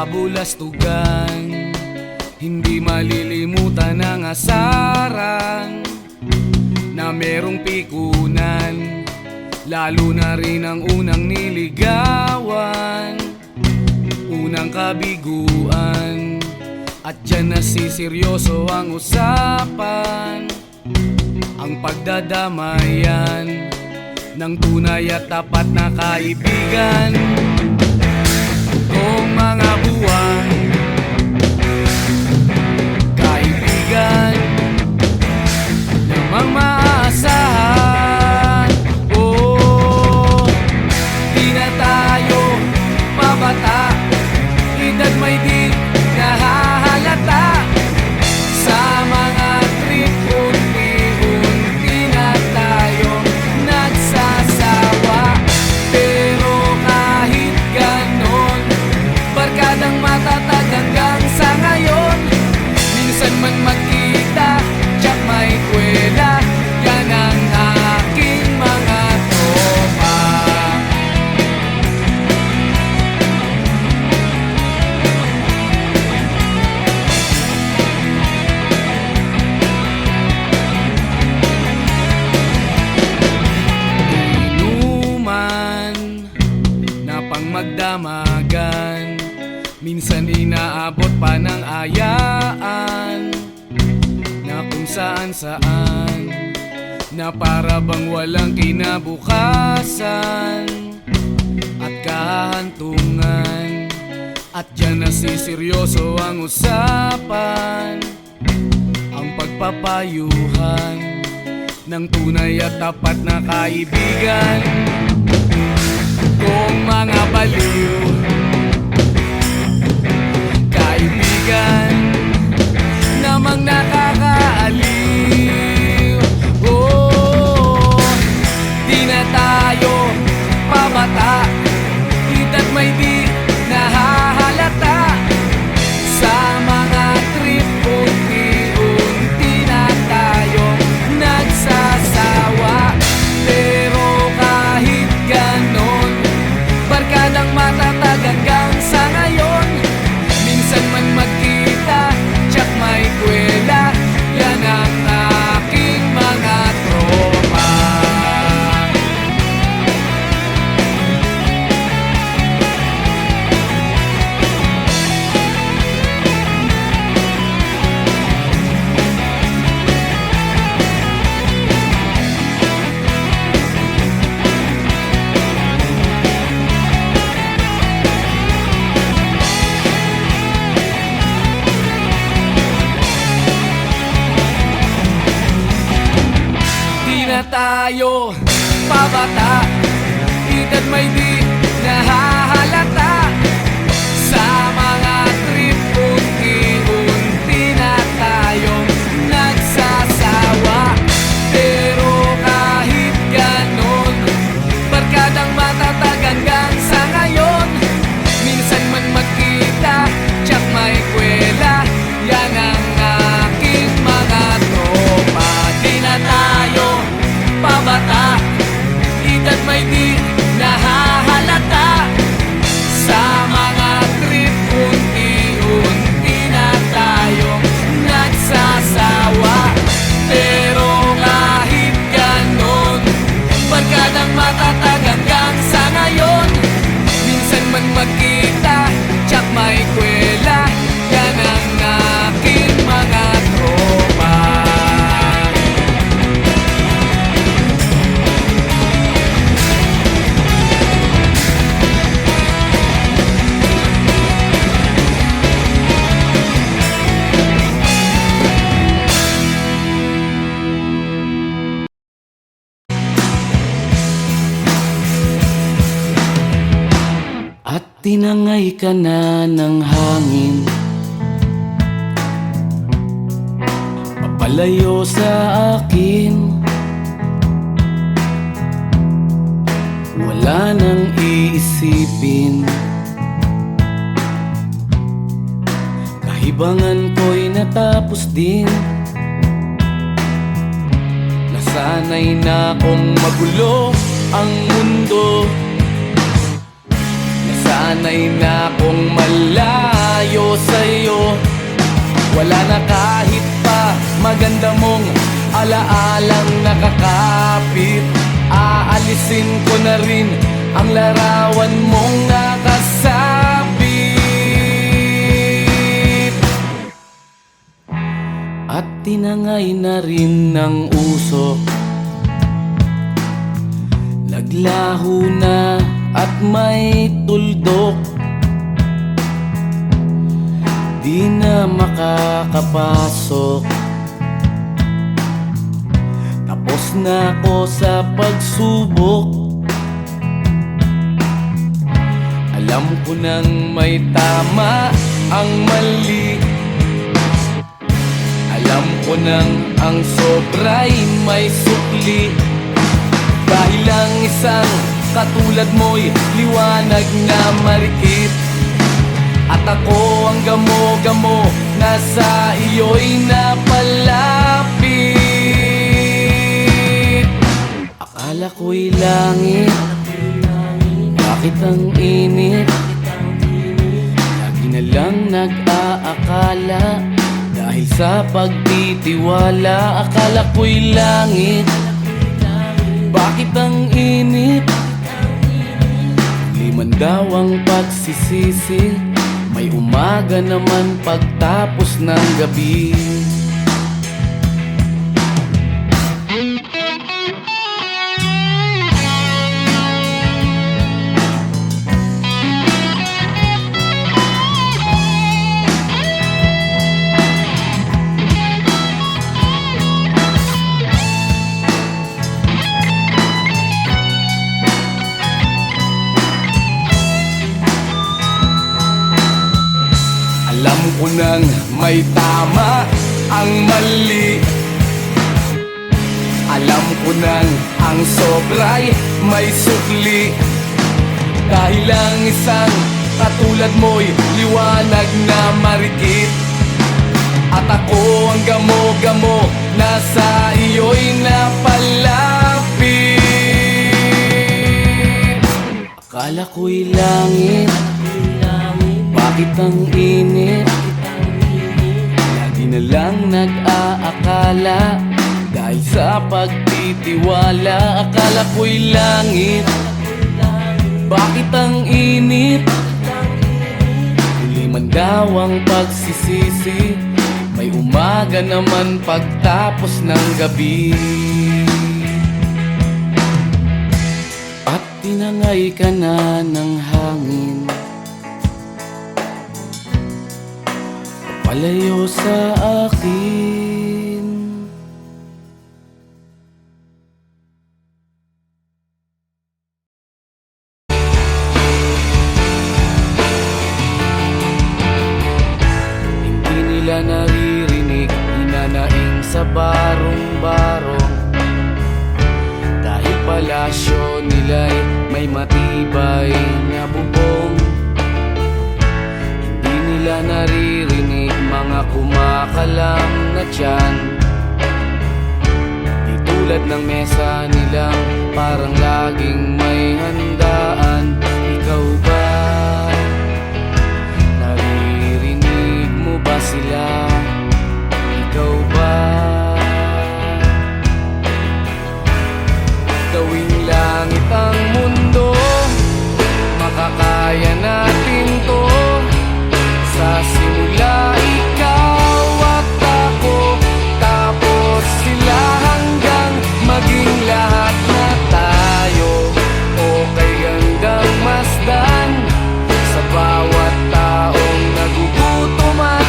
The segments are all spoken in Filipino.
kabulastugan. Hindi malilimutan ang asaran na merong pikunan, lalo na rin ang unang niligawan, unang kabiguan. At dyan nasiseryoso ang usapan, ang pagdadamayan ng tunay at tapat na kaibigan. Kung mga buwan, kaibigan namang maaasahan. Oh, di na tayo mabata, edad may di nahahalata. Sa mga trip, unti-unti na tayong nagsasawa. Pero kahit ganon, barkadang matatag hanggang sa ngayon. Minsan man magkita, tsak may kwela, yan ang aking mga tropa. Inuman na pang magdamagan, minsan inaabot pa ng ayaan na kung saan-saan, na para bang walang kinabukasan at kahantungan. At dyan nasiseryoso ang usapan, ang pagpapayuhan ng tunay at tapat na kaibigan. Kung mga baliw, kaibigan namang nakakaaliw. Oh, di na tayo pabata, edad may di nahahalata. Sa mga trip, unti-unti na tayong nagsasawa. Pero kahit ganon, barkadang matatag hanggang sa ngayon. Minsan man magkita, tsak may kwela, yan ang aking mga tropa. Na tayo pabata, edad may di nahahalata. Sa mga trip, unti-unti na tayong nagsasawa. Pero kahit ganon, barkadang matatag hanggang sa ngayon. Minsan man magkita, tsak may kwela, yan ang aking mga tropa. Di na tayo pabata, edad may di nahahalata. Sa mga trip, unti-unti na tayong nagsasawa. Pero kahit ganon, barkadang matatag hanggang sa ngayon. Minsan man magkita, tsak may kwela, yan ang aking mga tropa. At tinangay ka na ng hangin, papalayo sa akin. Wala nang iisipin, kahibangan ko'y natapos din. Nasanay na kong magulo ang mundo, nasanay na kong malaman dumayo sa'yo. Wala na kahit pa maganda mong alaalang nakakapit. Aalisin ko na rin ang larawan mong nakasabit. At tinangay na rin ng usok, naglaho na at may tuldok. Di na makakapasok. Tapos na ako sa pagsubok. Alam ko nang may tama ang mali. Alam ko nang ang sobra'y may sukli. Dahil ang isang katulad mo'y liwanag na marikit. At ako ang gamo-gamo na sa iyo'y napalapit. Akala ko'y langit, bakit ang init? Lagi na lang nag-aakala, dahil sa pagtitiwala. Akala ko'y langit, bakit ang init? Liman daw ang pagsisisi, may umaga naman pagtapos ng gabi. Alam ko nang may tama ang mali. Alam ko nang ang sobra'y may sukli. Dahil ang isang katulad mo'y liwanag na marikit. At ako ang gamo-gamo na sa iyo'y napalapit. Akala ko'y langit, bakit ang init? Lagi na lang nag-aakala, dahil sa pagtitiwala. Akala ko'y langit, bakit ang init? Huli man daw ang pagsisisi, may umaga naman pagtapos ng gabi. At tinangay ka na ng hangin, palayo sa akin. Hindi nila naririnig, hinanaing sa barong-barong. Dahil palasyo nila'y may matibay na bubong. Hindi nila naririnig mga kumakalam na tiyan. Di tulad ng mesa nilang parang laging may handaan. Ikaw ba? Naririnig mo ba sila? Ikaw ba? Gawing langit ang mundo, makakaya natin to. Sa simula ikaw at ako, tapos sila hanggang maging lahat na tayo. Okay hanggang masdan sa bawat taong nagugutom at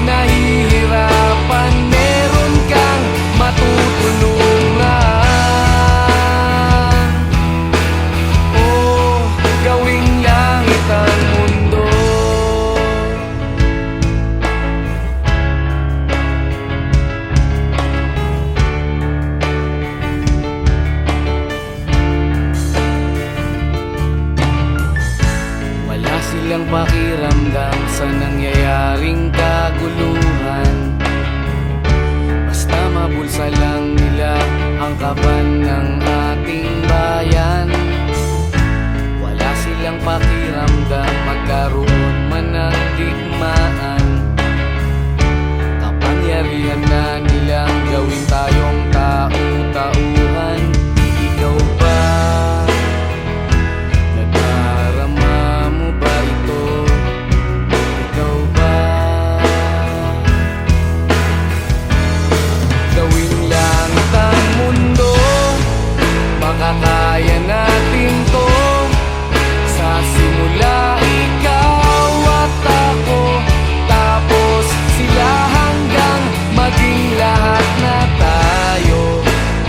nahihirapan. Meron kang matutulungan. Oh, gawing langit ang mundo. Silang pakiramdam sa nangyayaring kaguluhan. Basta mabulsa lang nila ang kaban ng ating bayan. Wala silang pakiramdam magkaroon man ng digmaan. tatamaan. Kapangyarihan na nilang gawin tayong tau-tauhan. Ikaw ba? Nadarama mo ba ito? Ikaw ba? Gawing langit ang mundo, makakaya natin to. Sa simula ikaw at ako, tapos sila hanggang maging lahat na tayo.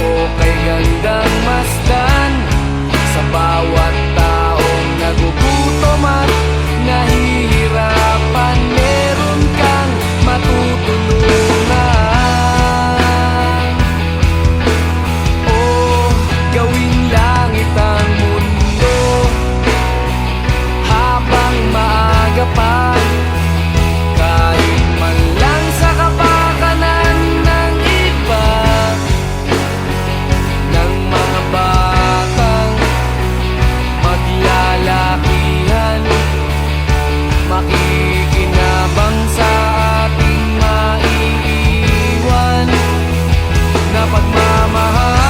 O kay gandang masdan, sa bawat taong nagugutom at nahihirapan, meron kang matutulungan. O gawing langit ang mundo, habang maaga pa, kahit man lang sa kapakanan ng iba, ng mga batang maglalakihan, makikinabang sa ating maiiwan na pagmamahalan.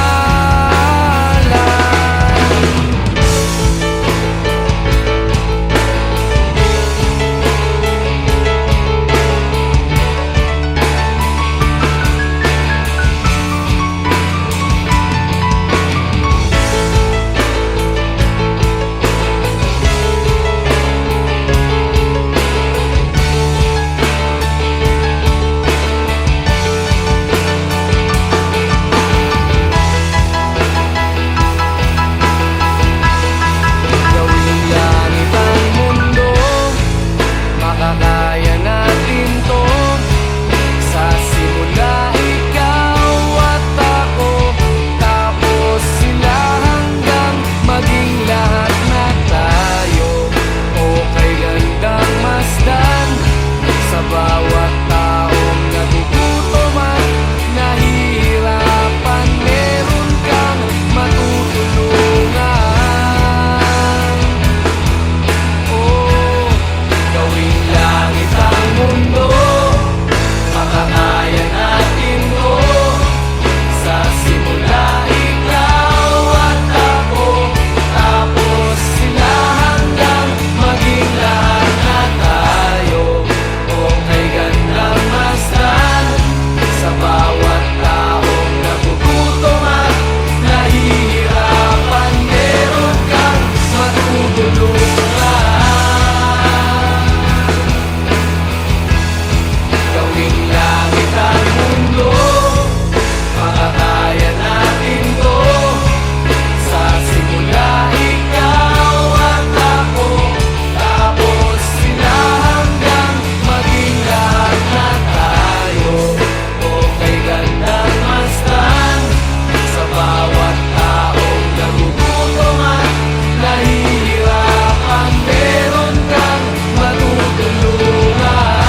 Gawing langit ang mundo, makakaya natin to. Sa simula ikaw at ako, tapos sila hanggang maging lahat na tayo. O kay gandang masdan, sa bawat taong nagugutom at nahihirapan, meron kang matutulungan. Oh, gawing langit ang mundo, makakaya natin to. Sa simula ikaw at ako, tapos sila hanggang maging lahat na tayo. O kay gandang masdan, sa bawat taong nagugutom at nahihirapan, meron kang matutulungan. Gawing langit ang mundo, makakaya natin to. Sa simula ikaw at ako, tapos sila hanggang maging lahat na tayo. O kay gandang masdan, sa bawat taong nagugutom at nahihirapan, meron kang matutulungan.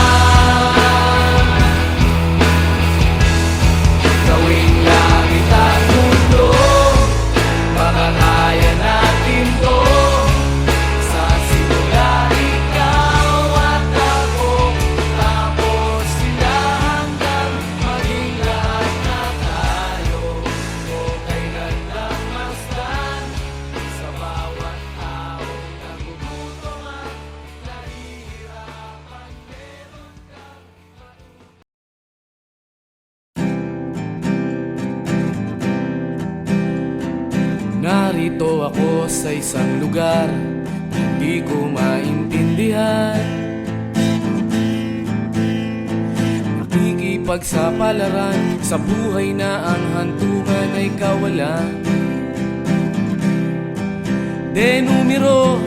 Gawing langit ang mundo, makakaya natin to. Sa simula ikaw at ako, tapos sila hanggang maging lahat na tayo. O kay gandang masdan, sa bawat taong nagugutom at nahihirapan, meron kang narito ako sa isang lugar na hindi ko maintindihan. Nakikipagsapalaran sa buhay na ang hantungan ay kawalan. Denumero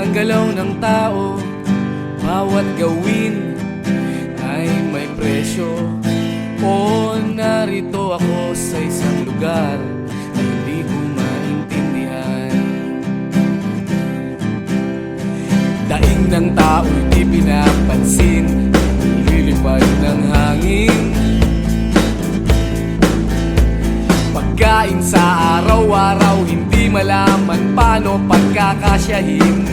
ang galaw ng tao, bawat gawin ay may presyo. O narito ako sa isang lugar na hindi ko maintindihan. Daing ng tao'y di pinapansin, lilipad ng hangin. Pagkain sa araw-araw, hindi malaman paano pagkakasyahin.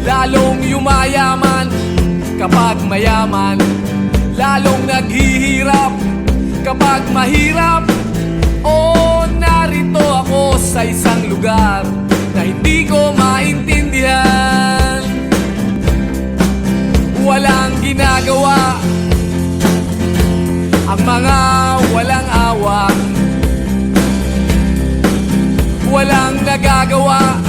lalong yumayaman. Kapag mayaman, lalong naghihirap. Kapag mahirap, narito ako sa isang lugar na hindi ko maintindihan. Walang ginagawa ang mga walang awa. Walang nagagawa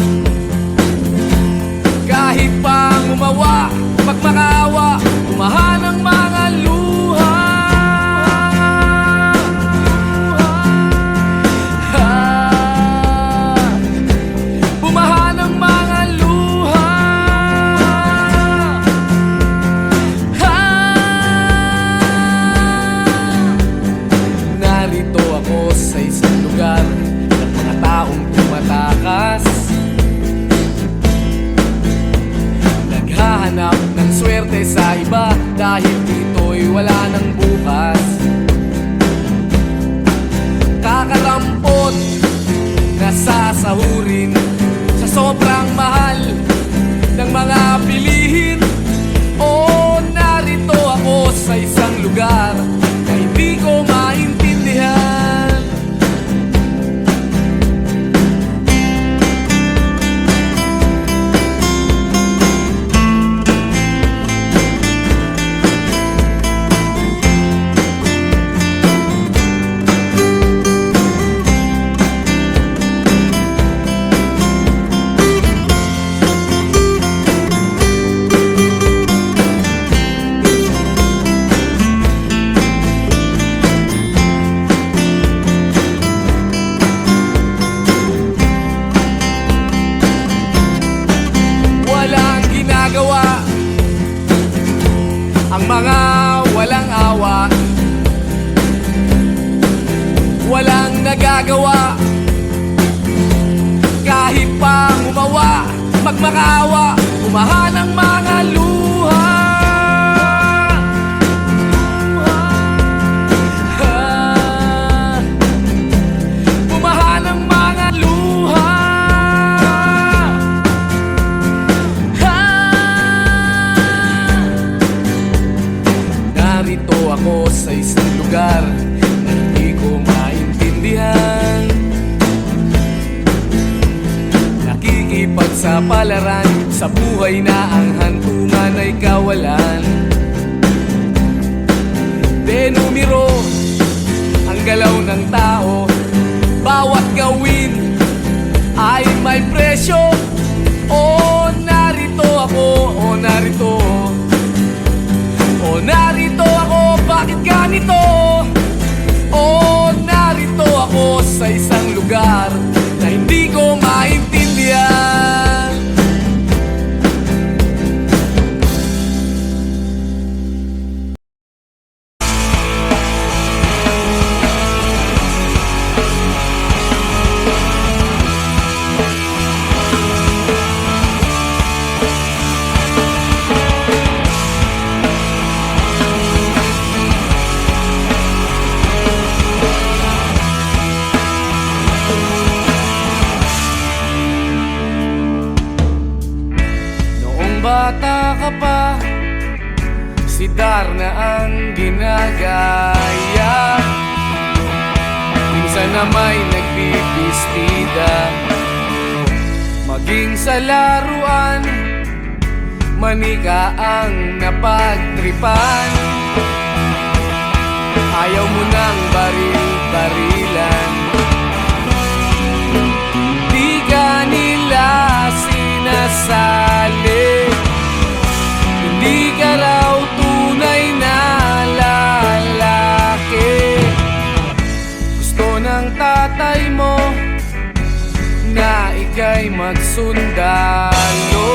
kahit pang umawa. Pag makaawa, umahan ang mga luha. Bumahan ang mga luha. Narito ako sa isang lugar ng mga taong tumatakas, naghahanap ng swerte sa iba dahil dito'y wala ng bukas. Kakarampot na sasahurin sa sobrang mahal ng mga bilihin. Narito ako sa isang lugar na hindi ko maintindihan. Ang mga walang awa, walang nagagawa kahit pang umawa. Pag makaawa, umahan ang mga luha. Umahan ang mga luha. Narito ako sa isang lugar na hindi ko maintindihan. Nakikipagsapalaran sa buhay na ang hantungan ay kawalan. Denumero ang galaw ng tao, bawat gawin ay may presyo. Narito ako, narito. Narito ako, bakit ganito? Narito ako sa isang lugar na hindi ko maintindihan. Bata ka pa, si Darna ang ginagaya. Minsan na may nagbibistida, maging sa laruan, manika ang napagtripan. Ayaw mo nang baril-barilan, di ka nila sinasali. Hindi ka raw tunay na lalaki. Gusto ng tatay mo na ika'y magsundalo,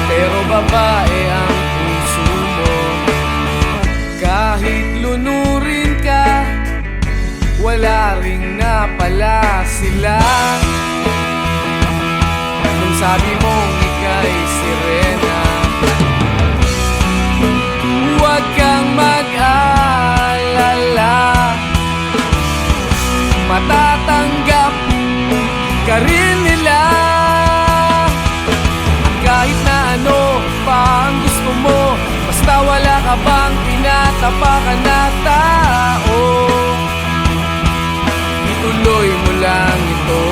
pero babae ang puso mo. Kahit lunurin ka, wala ring napala sila. Nung sabi mong ika'y sirena, huwag kang mag-alala, matatanggap ka rin nila. At tinatapakan na tao. Ituloy mo lang ito.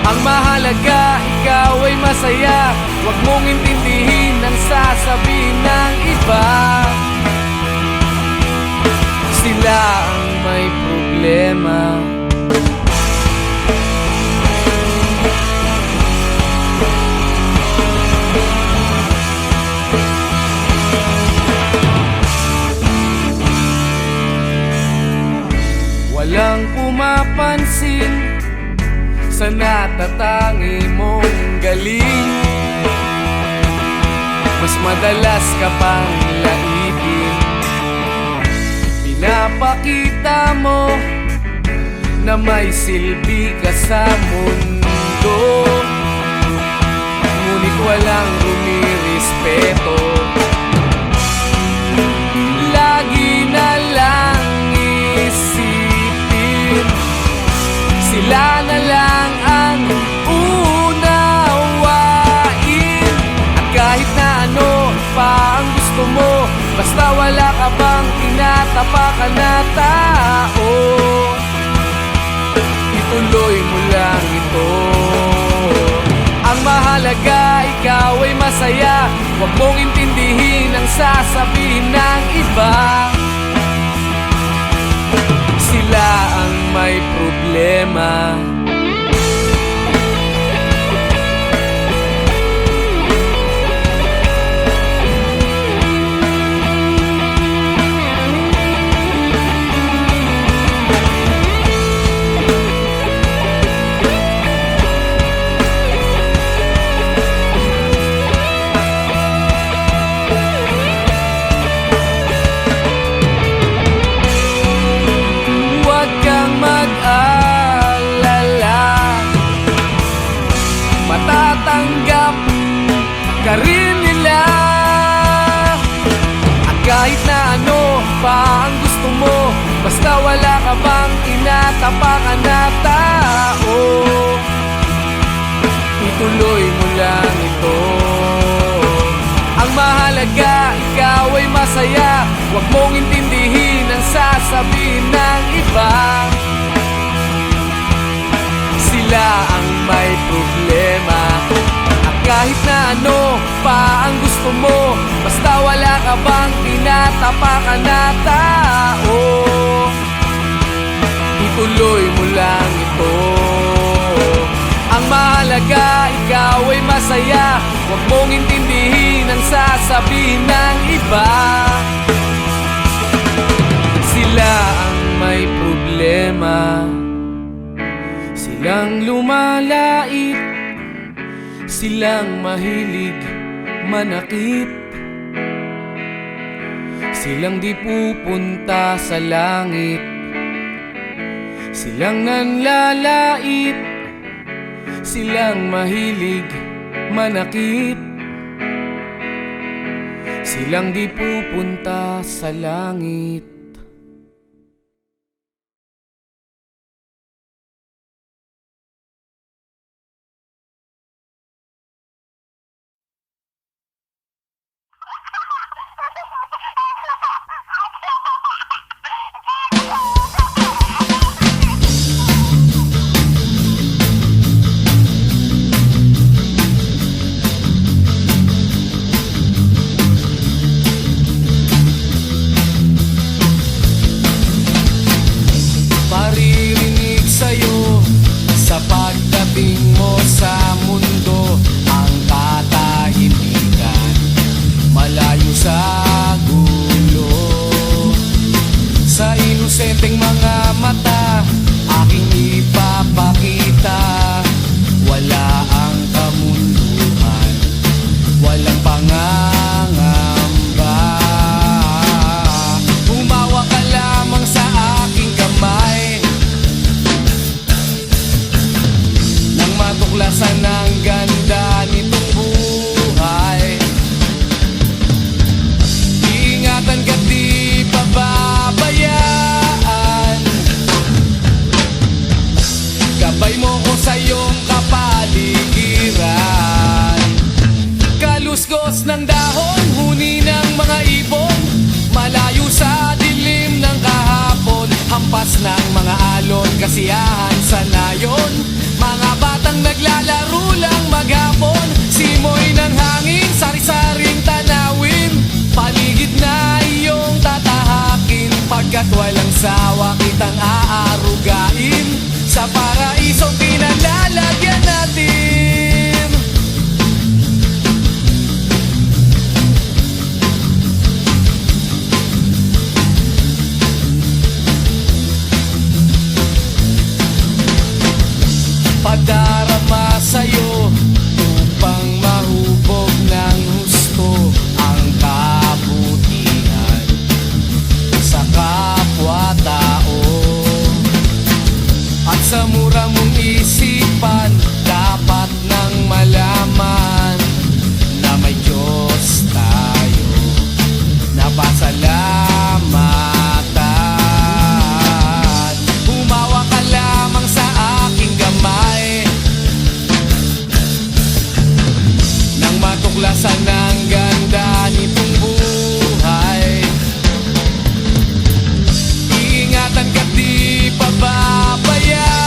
Ang mahalaga, ikaw ay masaya. Huwag mong intindihin ang sasabihin ng iba. Sila ang may problema. Walang pumapansin sa natatangi mong galing. Mas madalas ka pang laipin. Pinapakita mo na may silbi ka sa mundo, ngunit walang rumirespeto. Lagi na lang isipin, sila na lang ang unawain. At kahit na ano pa ang gusto mo, basta wala ka bang tinatapakan na tao, ituloy mo lang ito. Ang mahalaga, ikaw ay masaya. Huwag mong intindihin ang sasabihin ng iba. Sila ang may problema. Matatanggap ka rin nila. At kahit na ano pa ang gusto mo, basta wala ka bang tinatapakan na tao, ituloy mo lang ito. Ang mahalaga, ikaw ay masaya. Huwag mong intindihin ang sasabihin ng iba. Sila ang may problema. At kahit na ano pa ang gusto mo, basta wala ka bang tinatapakan na tao, ituloy mo lang ito. Ang mahalaga, ikaw ay masaya. Huwag mong intindihin ang sasabihin ng iba. Sila ang may problema. Silang lumalait, silang mahilig manakit, silang di pupunta sa langit, silang nanlalait, silang mahilig manakit, silang di pupunta sa langit. Inosenteng mga mata, aking ipapakita. Wala ang kamunduhan, walang pangangamba. Humawa ka lamang sa aking kamay, nang matuklasan ang ganda nitong buhay. Ingatan ka, di pababayaan. Gabay mo ko sa iyong kapaligiran. Kaluskos ng dahon, huni ng mga ibon, kitang aarugain sa paraisong pinalalagyan natin. Padarama sa'yo upang mahubog ng husto ang kabutihan sa kapwa-tao. At sa mura mong isipan, dapat nang malaman na may Diyos tayo na pasalamatan. Humawa ka lamang sa aking gamay nang matuklasan ang ganda nitong buhay. Iingatan ka't di pababayaan.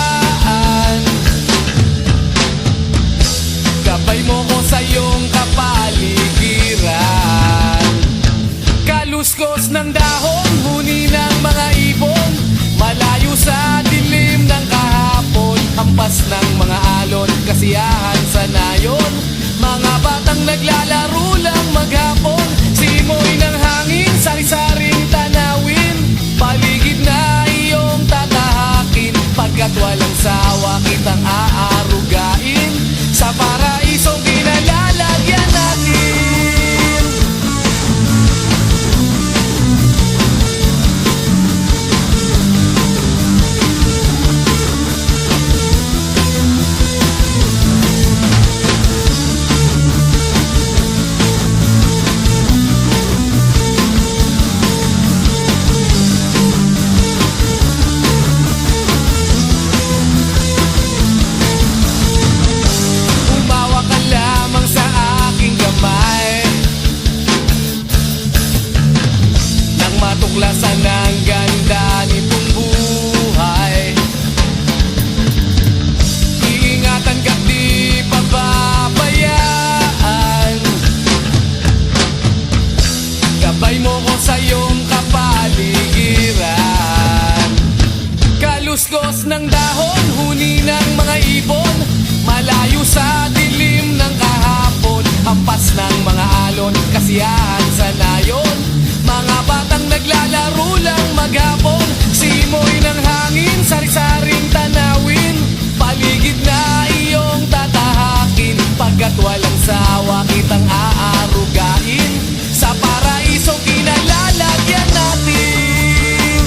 Gabay mo ko sa iyong kapaligiran. Kaluskos ng dahon, huni ng mga ibon, malayo sa dilim ng kahapon, hampas ng mga alon, kasiyahan sa nayon. Mga batang naglalaro lang maghapon, simoy ng hangin, sari-saring tanawin. Paligid na iyong tatahakin, pagkat walang sawa kitang aarugain sa paraisong pinalalagyan natin. Umawa ka lamang sa aking gamay nang matuklasan ang ganda nitong buhay. Iingatan ka't di pababayaan. Gabay mo ko sa iyong kapaligiran. Kaluskos ng dahon, huni ng mga ibon, malayo sa dilim ng kahapon, hampas ng mga alon, kasiyahan sa nayon. Mga batang naglalaro lang maghapon, simoy ng hangin, sari-saring tanawin. Paligid na iyong tatahakin, pagkat walang sawa kitang aarugain sa paraisong pinalalagyan natin.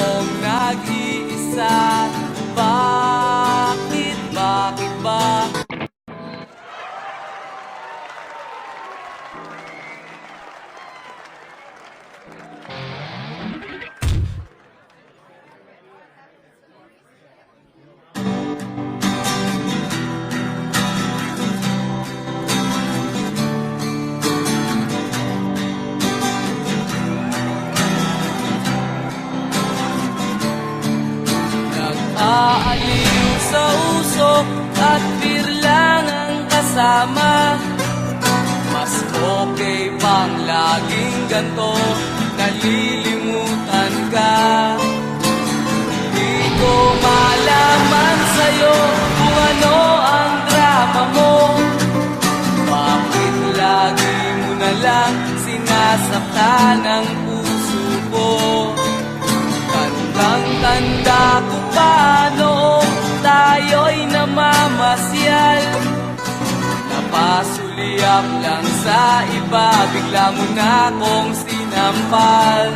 mong nag-iisa? Bakit ba? Nag-aaliw sa usok at birlang ang kasama. Mas okay pang laging ganto, nalilimutan ka. Di ko malaman sa'yo kung ano ang drama mo. Bakit lagi mo na lang sinasaktan ang puso ko? Tandang-tanda ko pa noong tayo'y namamasyal. Napasulyap lang sa iba, bigla mo na akong sinampal.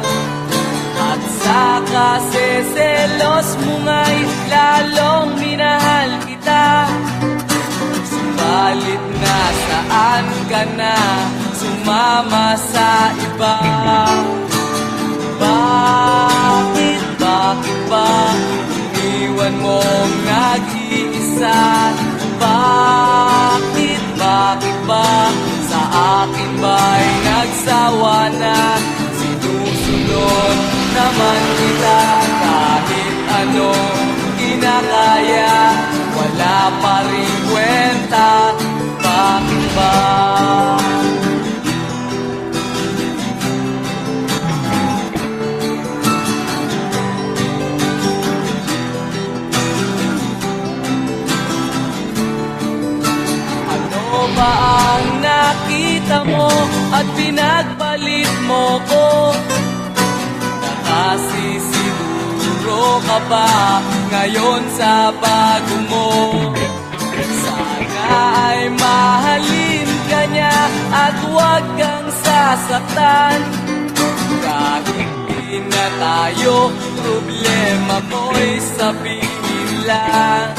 At sa kaseselos mo nga'y lalong minahal kita. Subalit nasaan ka na, sumama sa iba. Bakit ba iniwan mong nag-iisa? Bakit ba sa akin ba'y nagsawa na? Sinusunod naman kita kahit anong kinakaya, wala pa rin kwenta. Bakit ba? Ba ang nakita mo at pinagpalit mo ko? Nakasisiguro ka ba ngayon sa bago mo? Sana ay mahalin ka niya at huwag kang sasaktan. Kahit di na tayo, problema mo'y sabihin lang.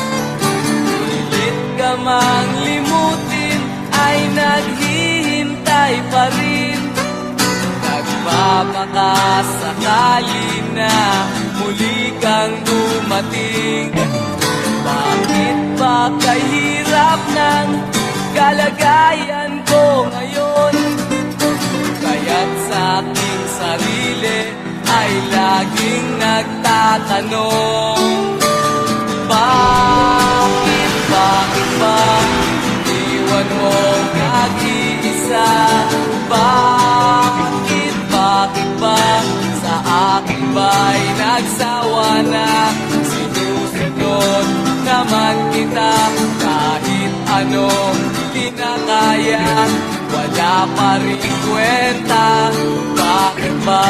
Pilit ka mang limutin ay naghihintay pa rin. Nagpapakasakali na muli kang dumating. Bakit ba kahirap ng kalagayan ko ngayon? Kaya't sa aking sarili ay laging nagtatanong. Bakit ba iwan mong nag-iisa? Bakit ba sa akin ba'y nagsawa na? Sinusunod naman kita kahit anong kinakaya, wala pa rin kwenta. Bakit ba?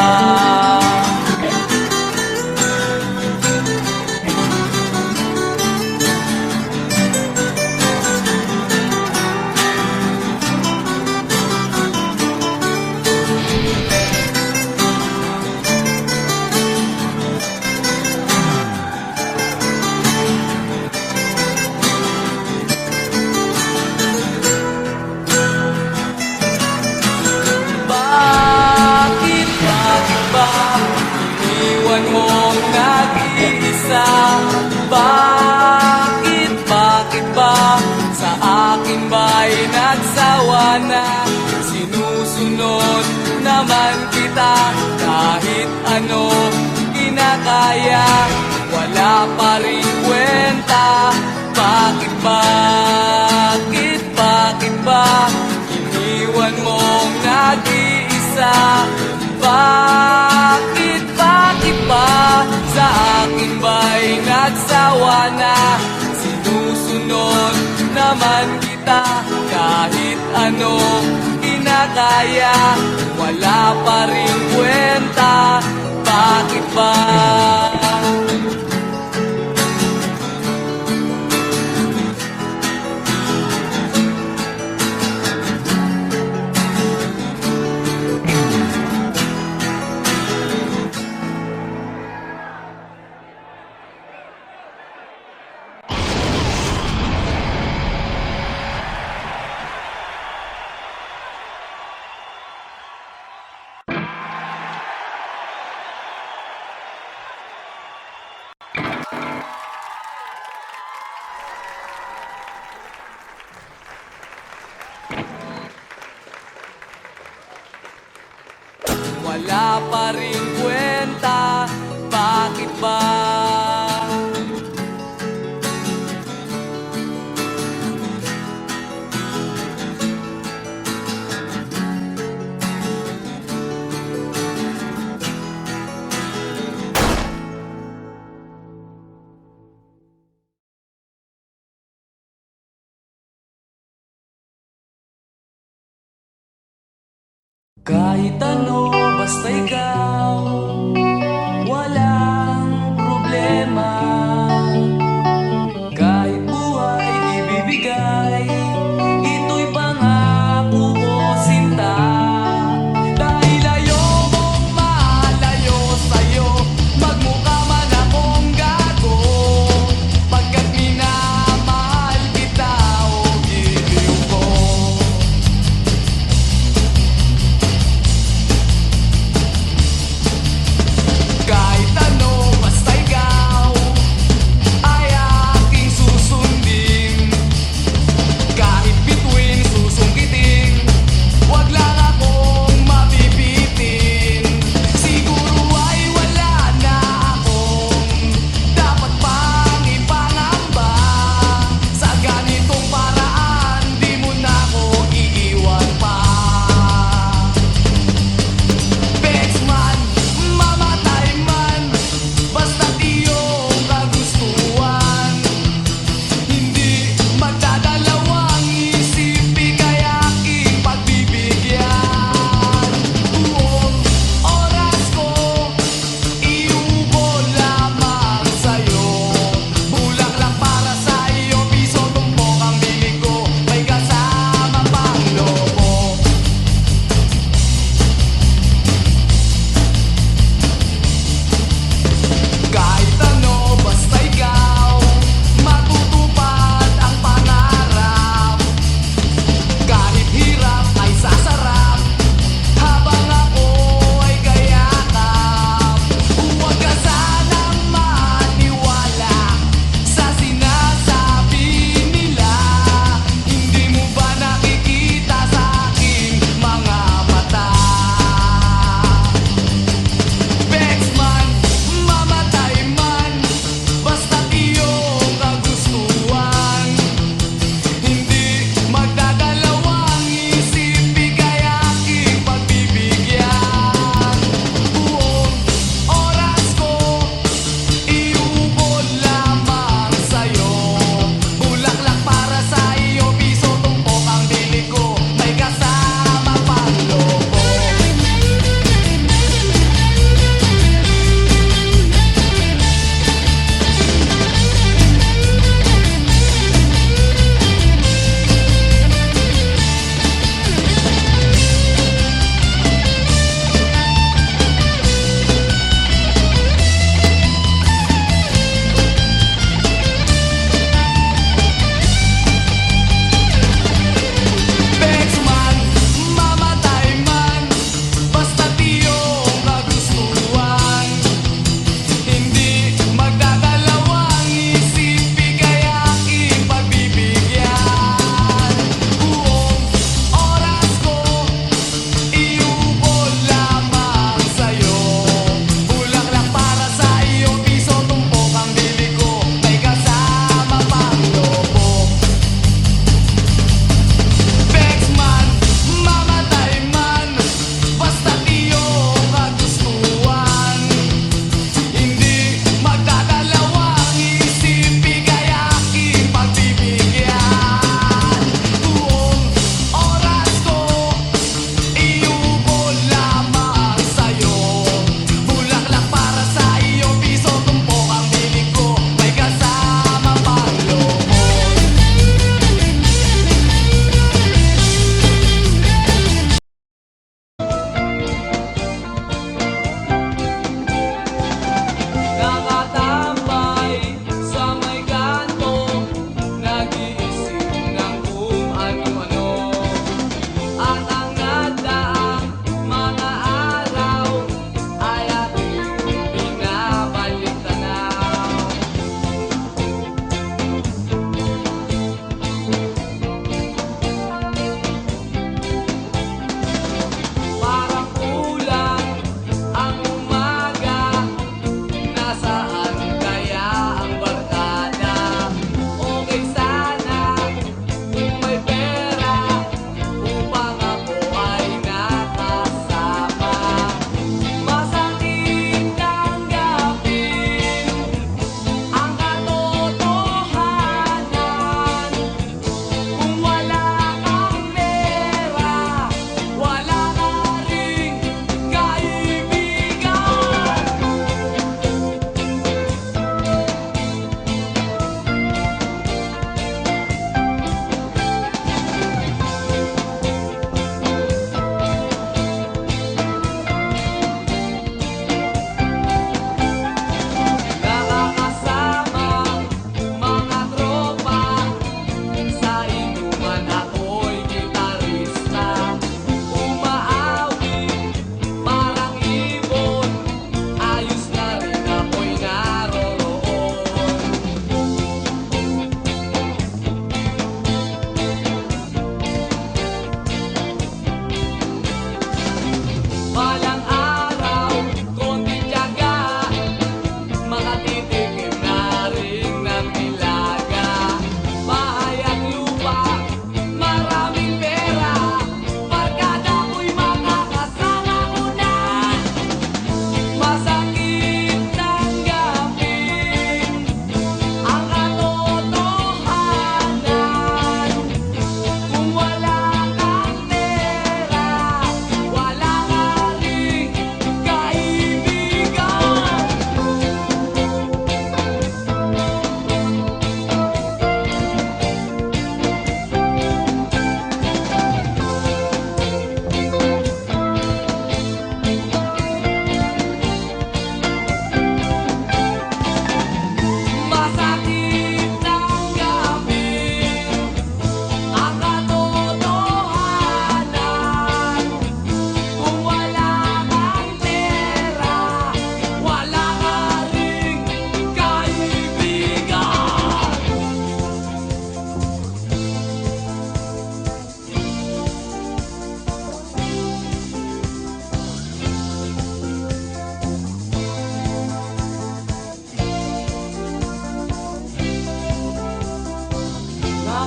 Iniwan mong nag-iisa? Bakit ba sa akin ba'y nagsawa na? Sinusunod naman kita kahit ano kinakaya, wala pa rin kwenta. Bakit ba iniwan mong nag-iisa? Bakit ba sa akin ba'y nagsawa na? Sinusunod naman kita kahit ano kinakaya, wala pa rin kwenta. Bakit ba? Kahit ano, basta ikaw, walang problema. Kahit buhay ibibigay, ito'y pangako ko, sinta. Dahil ayokong malayo sa'yo, magmukha man akong gago, pagkat minamahal kita, o giliw ko.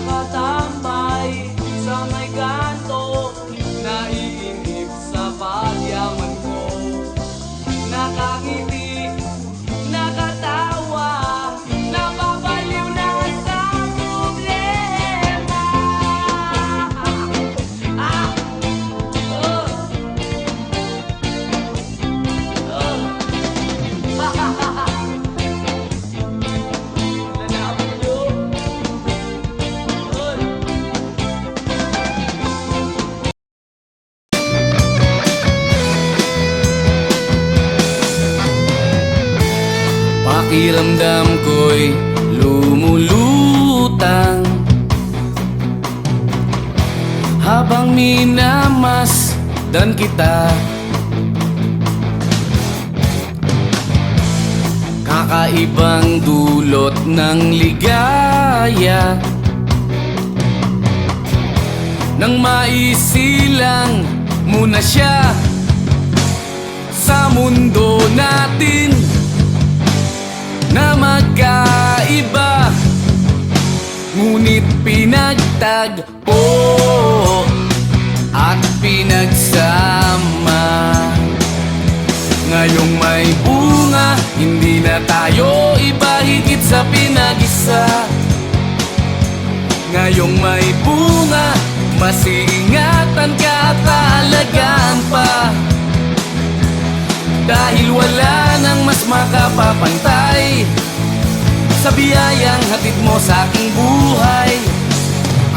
nakatambay sa may kanto, naiinip sa pagyaman ko. Nakangiti, nakatawa, napapaliw na sa problema. Ah! Oh! Oh! Lalapit nyo. Oy! Pakiramdam ko'y lumulutang habang minamasdan kita. Kakaibang dulot ng ligaya nang maisilang muna siya sa mundo natin na magkaiba, ngunit pinagtagpo at pinagsama. Ngayong may bunga, hindi na tayo iba, higit sa pinag-isa. Ngayong may bunga, mas iingatan ka at aalagaan pa, dahil wala nang mas makapapantay sa biyayang hatid mo sa aking buhay.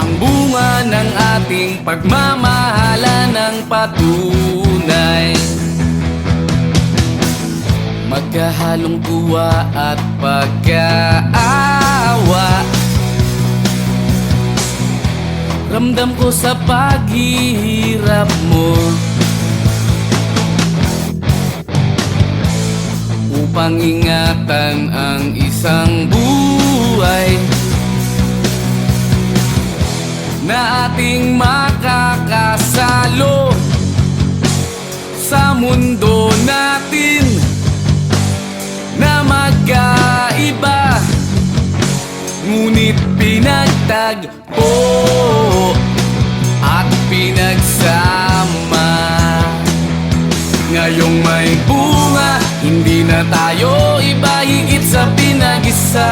Ang bunga ng ating pagmamahala ng patunay, magkahalong tuwa at pagkaawa. Ramdam ko sa paghihirap mo, upang ingatan ang isang buhay na ating makakasalo sa mundo natin na magkaiba, ngunit pinagtagpo at pinagsama. Ngayong may bunga, hindi na tayo iba, higit sa pinag-isa.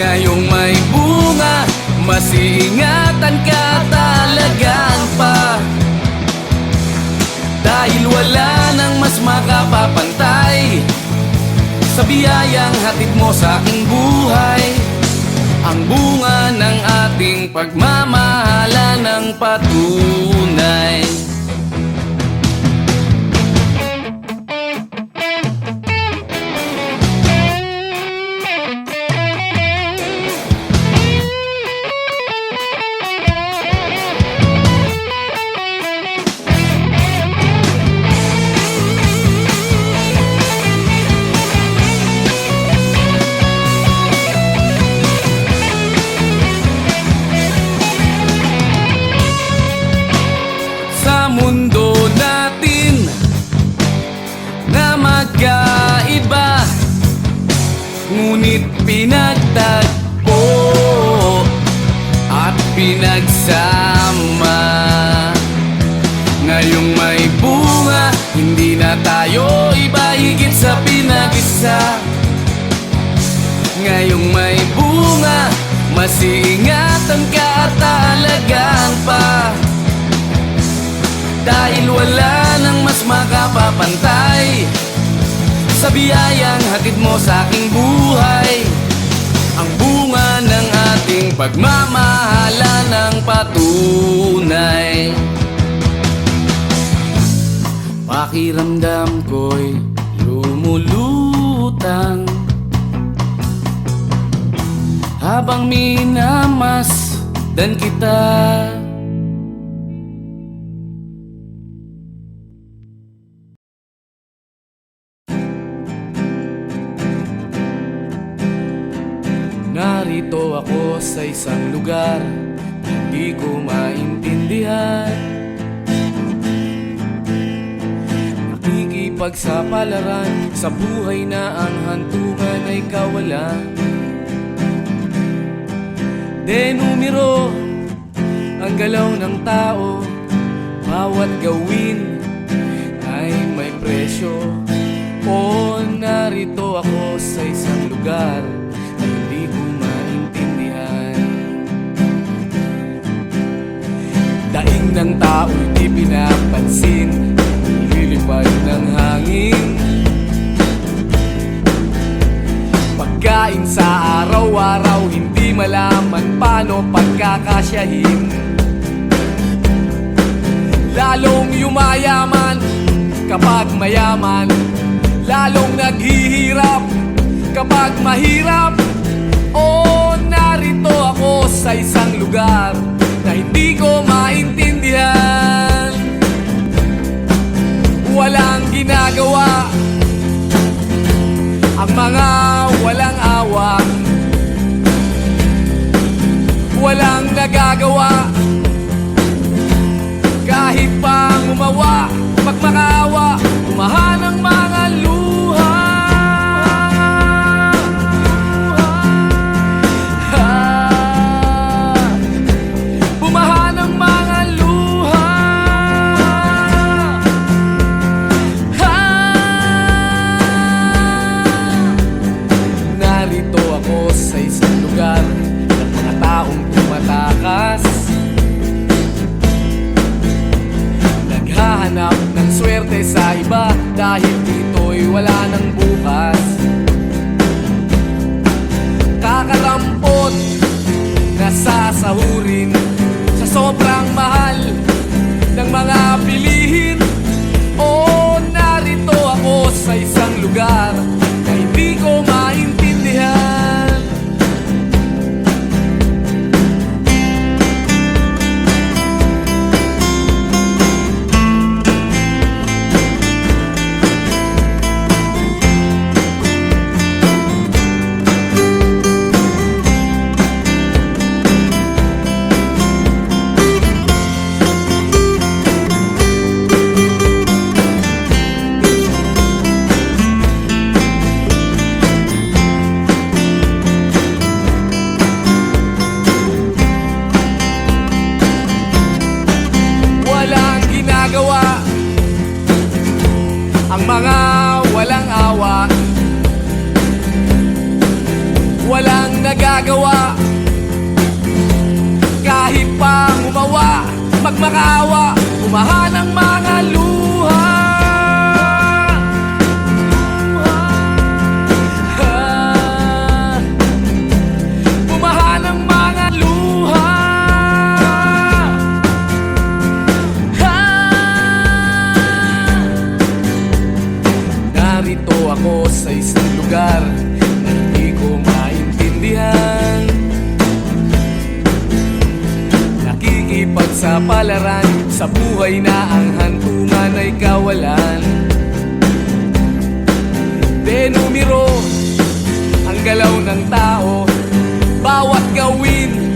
Ngayong may bunga, mas iingatan ka at alagaan pa, dahil wala nang mas makapapantay sa biyayang hatid mo sa aking buhay. Ang bunga ng ating pagmamahala ng patunay. Mundo natin na magkaiba, ngunit pinagtagpo at pinagsama. Ngayong may bunga, hindi na tayo iba, higit sa pinag-isa. Ngayong may bunga, mas iingatan ka at alagaan pa, dahil wala nang mas makapapantay sa biyayang hatid mo sa aking buhay. Ang bunga ng ating pagmamahala ng patunay. Pakiramdam ko'y lumulutang habang minamasdan kita. Narito ako sa isang lugar hindi ko maintindihan, nakikipagsapalaran sa buhay na ang hantungan ay kawalan. De numero ang galaw ng tao, bawat gawin ay may presyo. O narito ako sa isang lugar na hindi ko maintindihan. Daing ng tao'y di pinapansin, lilipad ng hangin. Pagkain sa araw-araw, hindi malaman paano pagkakasyahin. Lalong yumayaman kapag mayaman, lalong naghihirap kapag mahirap. O narito ako sa isang lugar na hindi ko maintindihan. Walang ginagawa ang mga walang awa, walang nagagawa kahit pang umawa, pagmakaawa, umahan ang mga luha. Bumahan ang mga luha. Narito ako sa isang lugar ng mga taong tumatakas, naghahanap ng swerte sa iba dahil dito'y wala ng bukas. Kakarampot na sasahurin sa sobrang mahal ng mga bilihin. O narito ako sa isang lugar na hindi ko maintindihan. Ang mga walang awa, walang nagagawa kahit pang umawa, magmakaawa, umahan ang mga luha. Umahan ang mga luha. Narito ako sa isang lugar na hindi ko maintindihan. Nakikipagsapalaran sa buhay na ang hantungan ay kawalan. De numero ang galaw ng tao, bawat gawin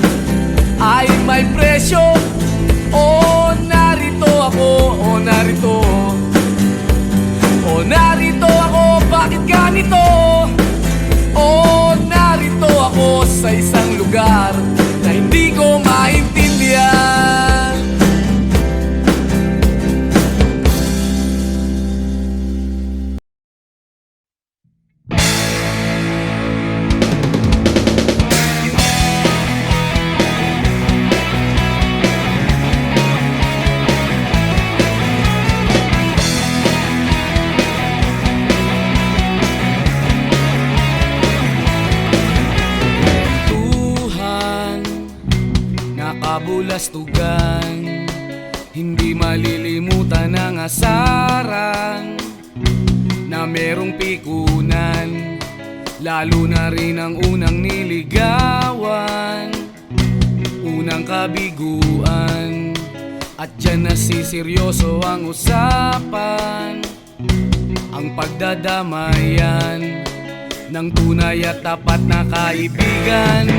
ay may presyo. O narito ako, o narito, o narito ako, bakit ganito? O narito ako sa isang lugar na hindi ko maintindihan. Kabulastugan, hindi malilimutan ang asaran na merong pikunan, lalo na rin ang unang niligawan, unang kabiguan. At dyan nasiseryoso ang usapan, ang pagdadamayan ng tunay at tapat na kaibigan.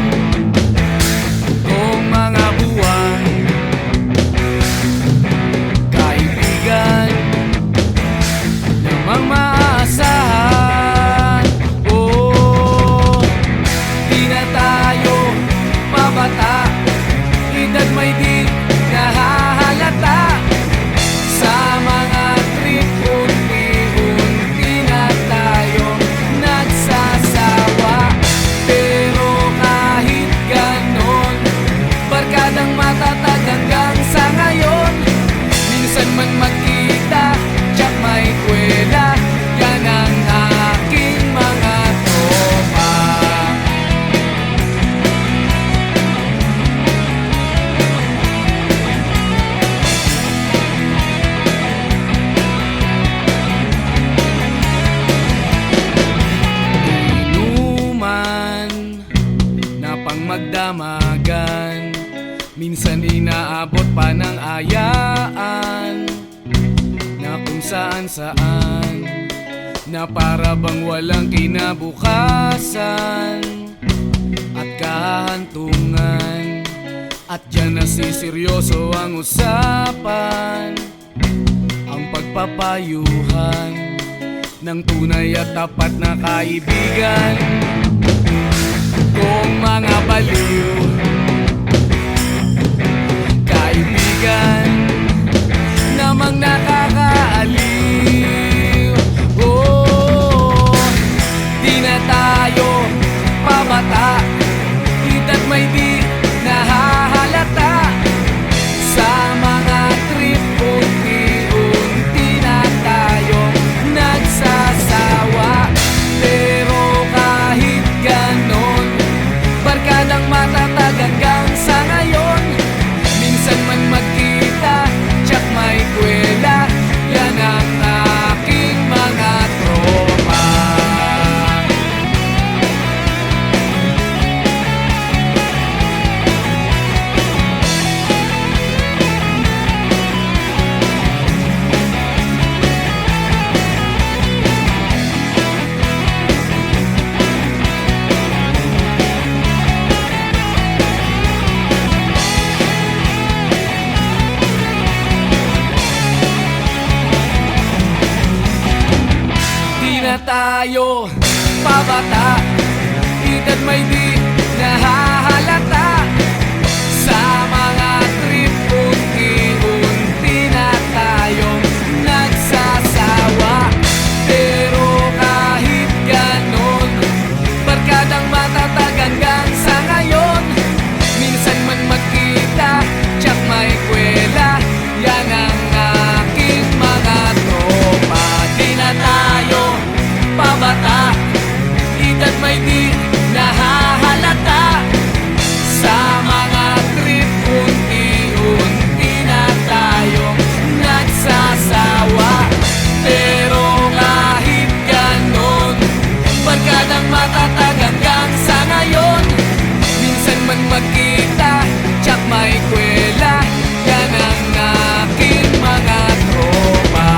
Kung mga buwan, kaibigan, namang maasahan. Oh, di na tayo mabata. pagdadamagan. Minsan inaabot pa ng ayaan na kung saan-saan, na para bang walang kinabukasan at kahantungan. At dyan nasiseryoso ang usapan, ang pagpapayuhan ng tunay at tapat na kaibigan. Kung mga baliw, kaibigan namang nakakaaliw. Oh, di na tayo pabata, hita't may di nahahalata. Sa mga trip unti-unti na tayong nagsasawa. Pero kahit ganon, barkadang matatag hanggang sa ngayon. Minsan man magkita, tsak may kwela, yan ang aking mga tropa. Na tayo pabata, hita't may di nahahalata. Sa mga trip unti-unti na tayong nagsasawa. Pero kahit ganon, barkadang matatag hanggang sa ngayon. Minsan man magkita, tsak may kwela, yan ang aking mga tropa. Di na tayo pabata, hita't may di nahahalata. Sa mga trip unti-unti na tayong nagsasawa. Pero kahit ganon, barkadang matatag hanggang sa ngayon. Minsan man magkita, tsak may kwela, yan ang aking mga tropa.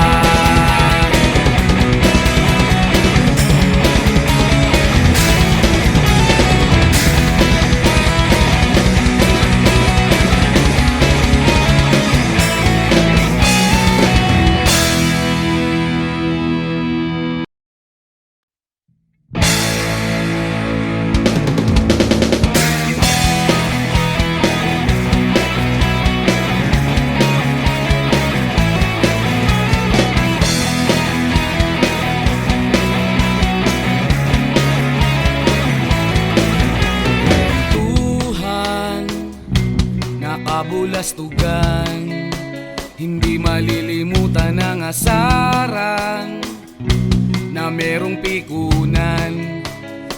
Kabulastugan, hindi malilimutan ang asaran na merong pikunan,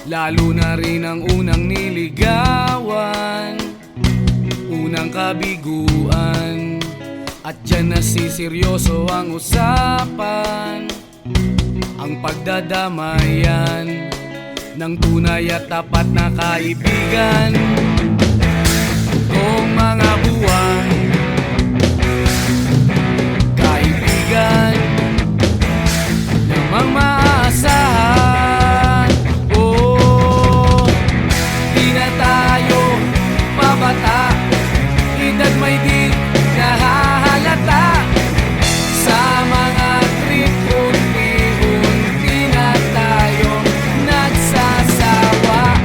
lalo na rin ang unang niligawan, unang kabiguan. At dyan nasiseryoso ang usapan, ang pagdadamayan ng tunay at tapat na kaibigan. Kung mga buwan, kaibigan namang maaasahan. Oh, di na tayo pabata, hita't may di nahahalata. Sa mga trip unti-unti na tayong nagsasawa.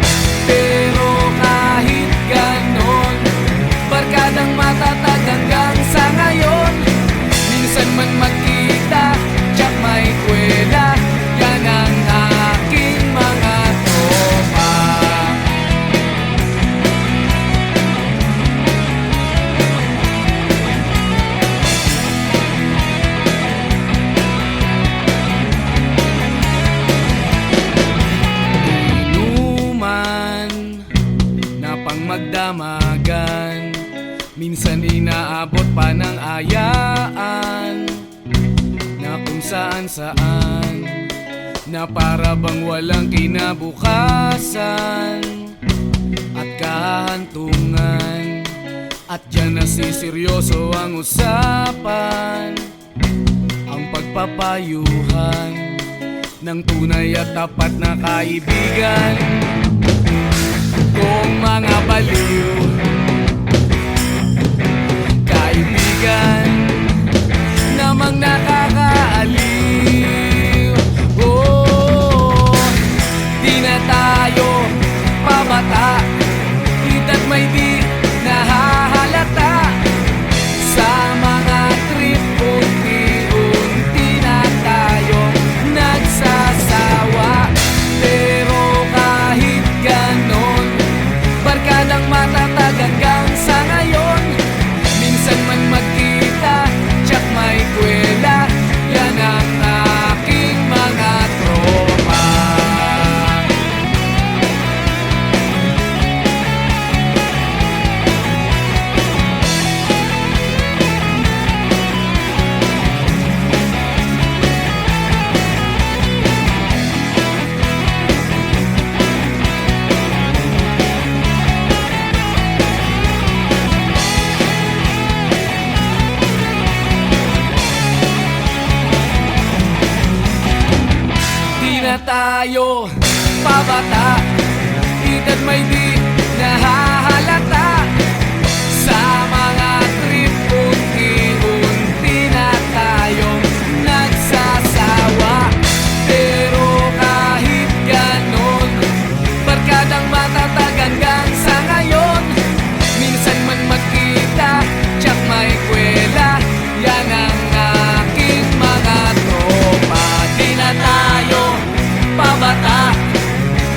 Pero kahit ganon, barkadang matatag hanggang sa ngayon. Minsan man magkita, tsak may kwela, yan ang aking mga tropa. Inuman na pang magdamagan, minsan inaabot pa ng ayaan na kung saan-saan, na para bang walang kinabukasan at kahantungan. At diyan nasiseryoso ang usapan, ang pagpapayuhan ng tunay at tapat na kaibigan. Kung mga baliw, kaibigan namang nakakaaliw. Oh, di na tayo pabata, hita't may di nahahalata. Sa mga trip, unti-unti na tayong nagsasawa. Pero kahit ganon, barkadang matatag hanggang sa ngayon. Minsan man magkita, tsak may kwela, yan ang aking mga tropa. Na tayo pabata, hita't may di nahahalata. Sa mga trip, unti-unti na tayong nagsasawa. Pero kahit ganon, barkadang matatag hanggang sa ngayon. Minsan man magkita, tsak may kwela, yan ang aking mga tropa. Di na tayo pabata,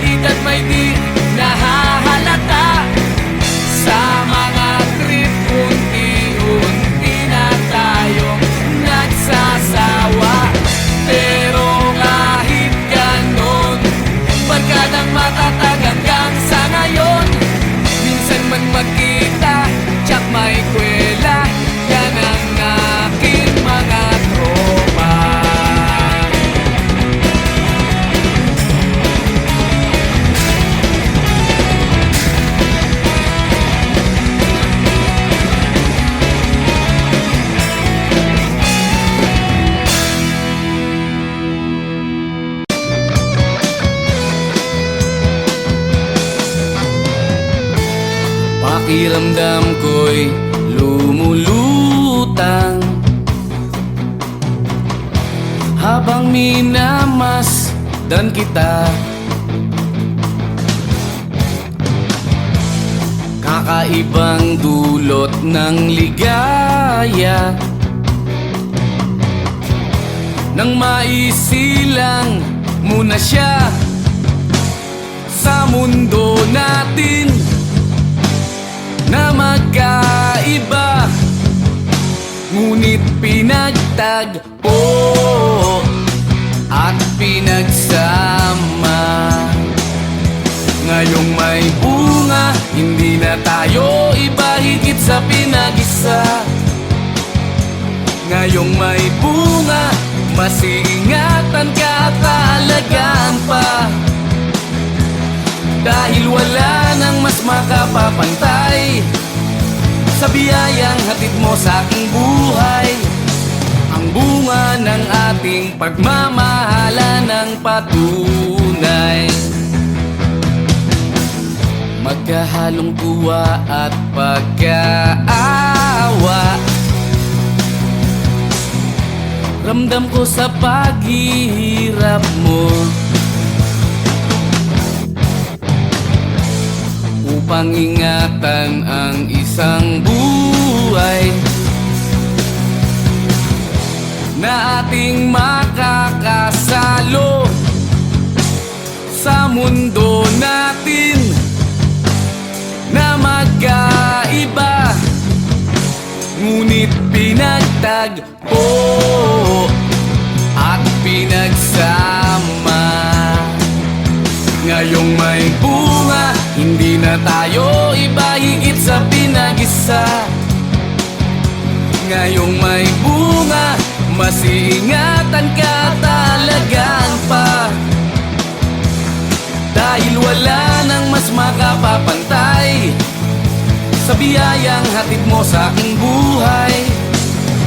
hita't may di nahahalata. Sa mga trip, unti-unti na tayong nagsasawa. Pero kahit ganon, barkadang matatag hanggang sa ngayon. Minsan man magkita, tsak may kwela, yan ang aking mga tropa. Pakiramdam ko'y lumulutang habang minamasdan kita. Kakaibang dulot ng ligaya nang maisilang muna siya sa mundo natin na magkaiba, ngunit pinagtagpo at pinagsama. Ngayong may bunga, hindi na tayo iba, higit sa pinag-isa. Ngayong may bunga, mas iingatan ka at aalagaan pa. Dahil wala nang mas makapapantay sa biyayang hatid mo sa aking buhay. Ang bunga ng ating pagmamahalan ng patunay, magkahalong tuwa at pagkaawa. Ramdam ko sa paghihirap mo, upang ingatan ang isang buhay na ating makakasalo sa mundo natin na magkaiba, ngunit pinagtagpo at pinagsama. Ngayong may bunga, hindi na tayo iba, higit sa pinag-isa. Ngayong may bunga, mas iingatan ka at alagaan pa. Dahil wala nang mas makapapantay sa biyayang hatid mo sa aking buhay,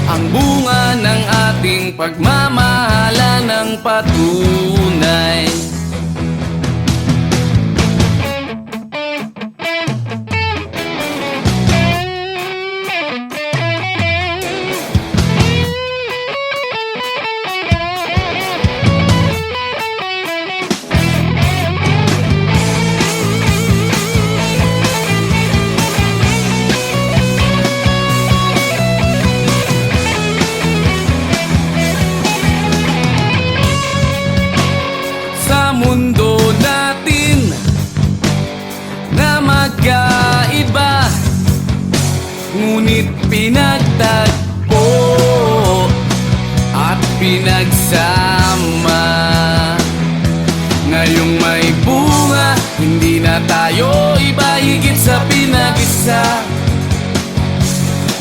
ang bunga ng ating pagmamahala ng patunay. Mundo natin na magkaiba, ngunit pinagtagpo at pinagsama. Ngayong may bunga, hindi na tayo iba, higit sa pinag-isa.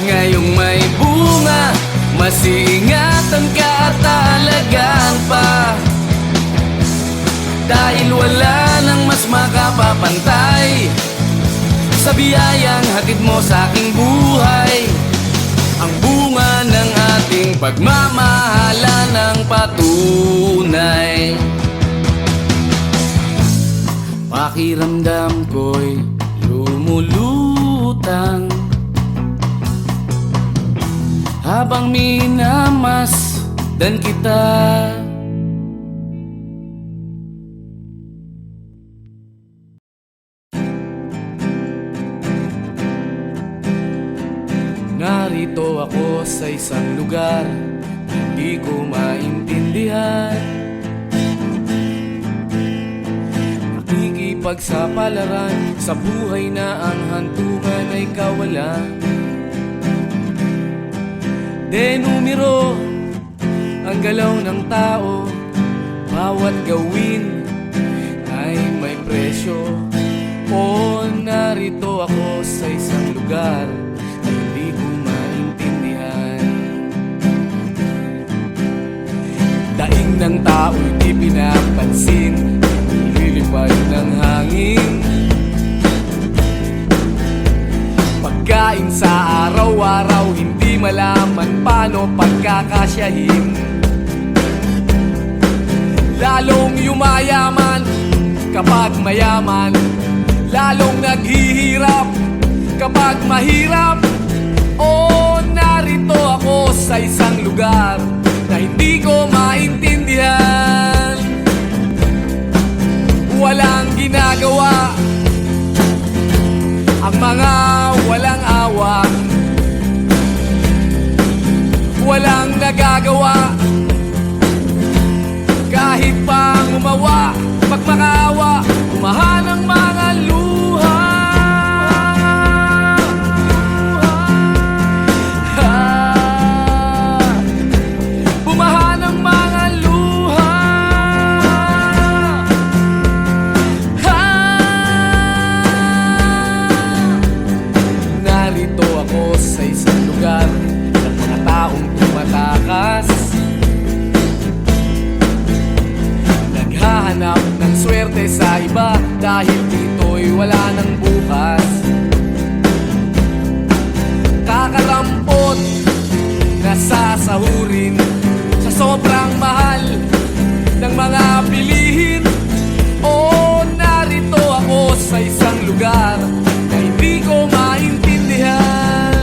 Ngayong may bunga, mas iingatan ka at alagaan pa, dahil wala nang mas makapapantay sa biyayang hatid mo sa aking buhay, ang bunga ng ating pagmamahala ng patunay. Pakiramdam ko'y lumulutang habang minamasdan kita. Narito ako sa isang lugar hindi ko maintindihan, nakikipagsapalaran sa buhay na ang hantungan ay kawalan. Denumero ang galaw ng tao, bawat gawin ay may presyo. O narito ako sa isang lugar na hindi ko maintindihan, daing ng tao'y di pinapansin, lilipad ng hangin. Pagkain sa araw-araw, hindi malaman paano pagkakasyahin. Lalong yumayaman kapag mayaman, lalong naghihirap kapag mahirap. O narito ako sa isang lugar na hindi ko maintindihan, walang ginagawa ang mga walang awa, walang nagagawa kahit pang umawa, pagmakaawa, umahan ang mga luha. Bumahan ang mga luha. Narito ako sa isang lugar ng mga taong tumatakas, naghahanap ng swerte sa iba dahil dito'y wala ng bukas. Kakarampot na sasahurin sa sobrang mahal ng mga bilihin. O narito ako sa isang lugar na hindi ko maintindihan,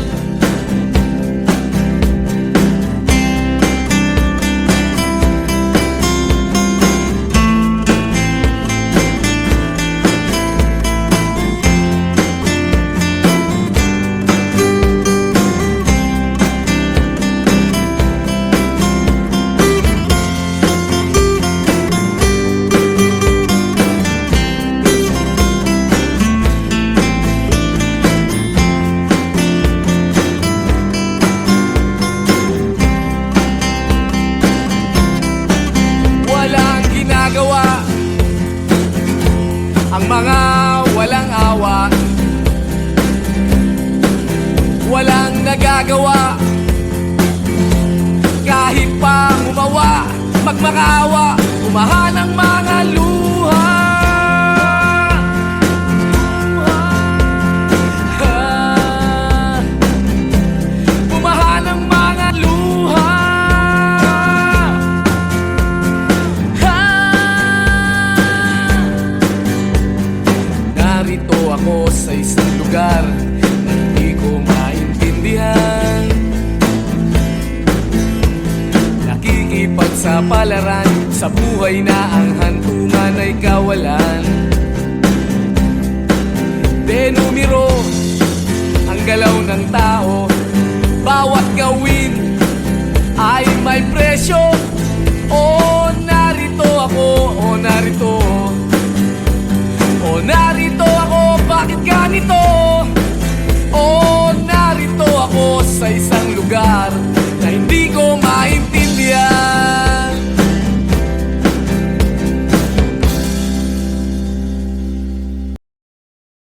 ang mga walang awa, walang nagagawa kahit pa umawa, magmakaawa, umahan ang mga luha. ako sa isang lugar na hindi ko maintindihan. Nakikipagsapalaran sa buhay na ang hantungan ay kawalan. Denumero ang galaw ng tao, bawat gawin ay may presyo. Oh, narito ako, oh narito, oh narito ako, bakit ganito? Oh, narito ako sa isang lugar